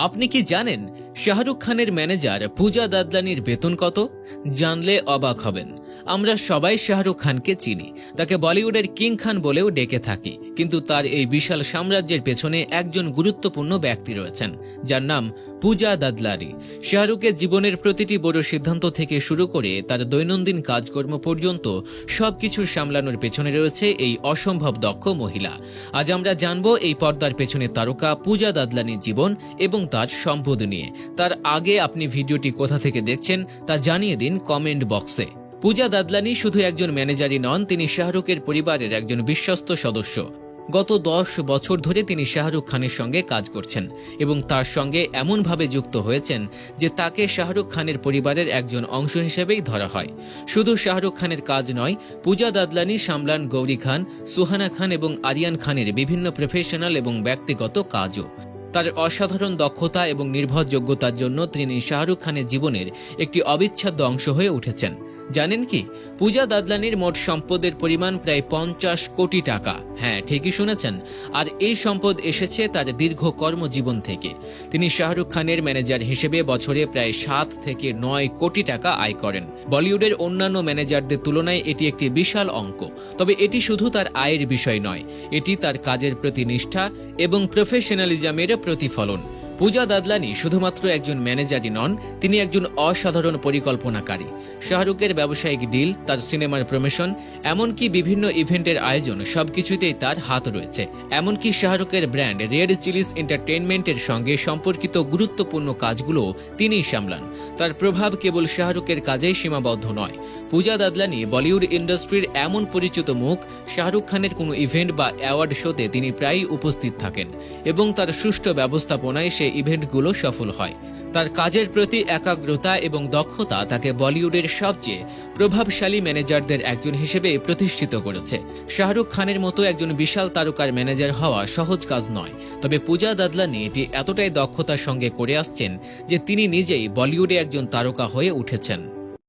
আপনি কি জানেন শাহরুখ খানের ম্যানেজার পূজা দাদলানির বেতন কত? জানলে অবাক হবেন। আমরা সবাই শাহরুখ খানকে চিনি, তাকে বলিউডের কিং খান বলেও ডেকে থাকি, কিন্তু তার এই বিশাল সাম্রাজ্যের পেছনে একজন গুরুত্বপূর্ণ ব্যক্তি রয়েছেন, যার নাম পূজা দাদলানি। শাহরুখের জীবনের প্রতিটি বড় সিদ্ধান্ত থেকে শুরু করে তার দৈনন্দিন কাজকর্ম পর্যন্ত সবকিছু সামলানোর পেছনে রয়েছে এই অসম্ভব দক্ষ মহিলা। আজ আমরা জানব এই পর্দার পেছনে তারকা পূজা দাদলানির জীবন এবং তার সম্পদ নিয়ে। তার আগে আপনি ভিডিওটি কোথা থেকে দেখছেন তা জানিয়ে দিন কমেন্ট বক্সে। পূজা দাদলানি শুধু একজন ম্যানেজারই নন, তিনি শাহরুখের পরিবারের একজন বিশ্বস্ত সদস্য। গত 10 বছর ধরে তিনি শাহরুখ খানের সঙ্গে কাজ করছেন এবং তার সঙ্গে এমনভাবে যুক্ত হয়েছেন যে তাকে শাহরুখ খানের পরিবারের একজন অংশ হিসেবেই ধরা হয়। শুধু শাহরুখ খানের কাজ নয়, পূজা দাদলানি সামলান গৌরী খান, সুহানা খান এবং আরিয়ান খানের বিভিন্ন প্রফেশনাল এবং ব্যক্তিগত কাজও। তার অসাধারণ দক্ষতা এবং নির্ভরযোগ্যতার জন্য তিনি শাহরুখ খানের জীবনের একটি অবিচ্ছেদ্য অংশ হয়ে উঠেছেন। জানেন কি, পূজা দাদলানির মোট সম্পদের পরিমাণ প্রায় 50 কোটি টাকা। হ্যাঁ, ঠিকই শুনেছেন। আর এই সম্পদ এসেছে তার দীর্ঘ কর্মজীবন থেকে। তিনি শাহরুখ খানের ম্যানেজার হিসেবে বছরে প্রায় 7 থেকে 9 কোটি টাকা আয় করেন। বলিউডের অন্যান্য ম্যানেজারদের তুলনায় এটি একটি বিশাল অঙ্ক। তবে এটি শুধু তার আয়ের বিষয় নয়, এটি তার কাজের প্রতি নিষ্ঠা এবং প্রফেশনালিজমের প্রতিফলন। পূজা দাদলানি শুধুমাত্র একজন ম্যানেজারই নন, তিনি একজন অসাধারণ পরিকল্পনাকারী। শাহরুখের ব্যবসায়িক ডিল, তার সিনেমার প্রমোশন, এমনকি বিভিন্ন ইভেন্টের আয়োজন, সবকিছুতেই তার হাত রয়েছে। এমনকি শাহরুখের ব্র্যান্ড রেড চিলিস এন্টারটেইনমেন্টের সঙ্গে সম্পর্কিত গুরুত্বপূর্ণ কাজগুলো তিনিই সামলান। তার প্রভাব কেবল শাহরুখের কাজেই সীমাবদ্ধ নয়। পূজা দাদলানি বলিউড ইন্ডাস্ট্রির এমন পরিচিত মুখ, শাহরুখ খানের কোনো ইভেন্ট বা অ্যাওয়ার্ড শোতে তিনি প্রায়ই উপস্থিত থাকেন এবং তার সুষ্ঠু ব্যবস্থাপনায় সেই ইভেন্টগুলো সফল হয়। তার কাজের প্রতি একাগ্রতা এবং দক্ষতা তাকে বলিউডের সবচেয়ে প্রভাবশালী ম্যানেজারদের একজন হিসেবে প্রতিষ্ঠিত করেছে। শাহরুখ খানের মতো একজন বিশাল তারকার ম্যানেজার হওয়া সহজ কাজ নয়, তবে পূজা দাদলানি এটি এতটাই দক্ষতার সঙ্গে করে আসছেন যে তিনি নিজেই বলিউডে একজন তারকা হয়ে উঠেছেন।